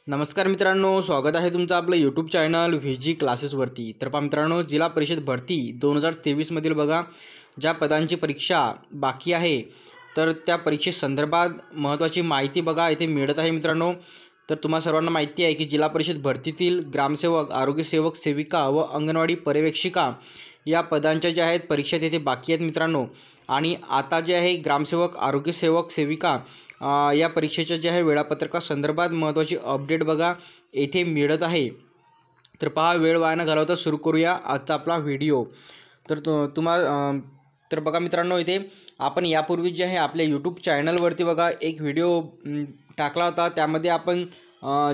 नमस्कार मित्रांनो, स्वागत आहे तुमचं आपलं यूट्यूब चॅनल VG क्लासेसवरती। तर पहा मित्रांनो, जिल्हा परिषद भरती 2023 मधील बघा ज्या पदांची परीक्षा बाकी आहे तर त्या परीक्षेसंदर्भात महत्त्वाची माहिती बघा इथे मिळत आहे मित्रांनो। तर तुम्हा सर्वांना माहिती आहे की जिल्हा परिषद भरतीतील ग्रामसेवक, आरोग्यसेवक, सेविका व अंगणवाडी पर्यवेक्षिका या पदांच्या ज्या आहेत परीक्षा तिथे बाकी आहेत मित्रांनो। आणि आता जे आहे ग्रामसेवक, आरोग्यसेवक, सेविका या परीक्षेच्या जे आहे वेळापत्रकासंदर्भात महत्त्वाची अपडेट बघा येथे मिळत आहे। तर पहा, वेळ वाया न घालवता सुरू करूया आजचा आपला व्हिडिओ। तर बघा मित्रांनो, इथे आपण यापूर्वी जे आहे आपल्या यूट्यूब चॅनलवरती बघा एक व्हिडिओ टाकला होता। त्यामध्ये आपण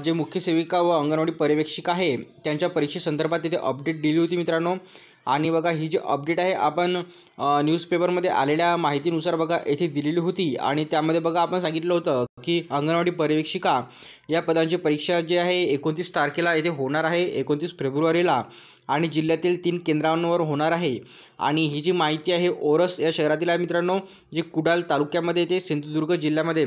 जे मुख्य सेविका व अंगणवाडी पर्यवेक्षिका आहे त्यांच्या परीक्षेसंदर्भात तिथे अपडेट दिली होती मित्रांनो। आणि बघा ही जी अपडेट आहे आपण न्यूजपेपरमध्ये आलेल्या माहितीनुसार बघा येथे दिलेली होती। आणि त्यामध्ये बघा आपण सांगितलं होतं की अंगणवाडी पर्यवेक्षिका या पदांची परीक्षा जी आहे 29 तारखेला येथे होणार आहे, 29 फेब्रुवारीला, आणि जिल्ह्यातील 3 केंद्रांवर होणार आहे। आणि ही जी माहिती आहे ओरस या शहरातील आहे मित्रांनो, जे कुडाल तालुक्यामध्ये येते, सिंधुदुर्ग जिल्ह्यामध्ये।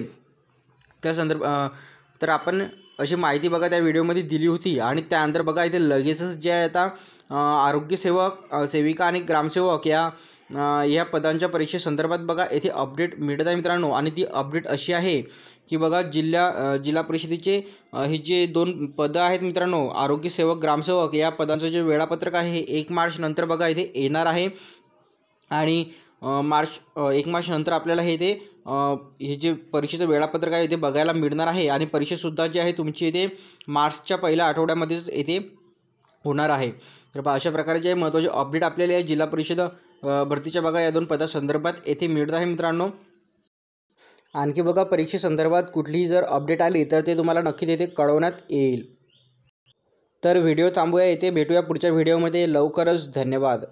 तर आपण अशी माहिती बघा त्या व्हिडिओमध्ये दिली होती। आणि त्यानंतर बघा इथे लगेचच जे आहे आता आरोग्यसेवक, सेविका आणि ग्रामसेवक या पदांच्या परीक्षेसंदर्भात बघा येथे अपडेट मिळत आहे मित्रांनो। आणि ती अपडेट अशी आहे की बघा जिल्हा परिषदेचे हे जे 2 पदं आहेत मित्रांनो, आरोग्यसेवक, ग्रामसेवक, या पदांचं जे वेळापत्रक आहे हे 1 मार्च नंतर बघा इथे येणार आहे। आणि 1 मार्च नंतर आपल्याला हे जे परीक्षेचं वेळापत्रक आहे इथे बघायला मिळणार आहे। आणि परीक्षासुद्धा जी आहे तुमची इथे मार्चच्या पहिल्या आठवड्यामध्येच इथे होणार आहे। तर अशा प्रकारे जे महत्त्वाचे अपडेट आपल्याला जिल्हा परिषद भरतीच्या बघा या 2 पदासंदर्भात येथे मिळत आहे मित्रांनो। आणखी बघा परीक्षेसंदर्भात कुठलीही जर अपडेट आली तर ते तुम्हाला नक्कीच येथे कळवण्यात येईल। तर व्हिडिओ थांबूया, येथे भेटूया पुढच्या व्हिडिओमध्ये लवकरच। धन्यवाद।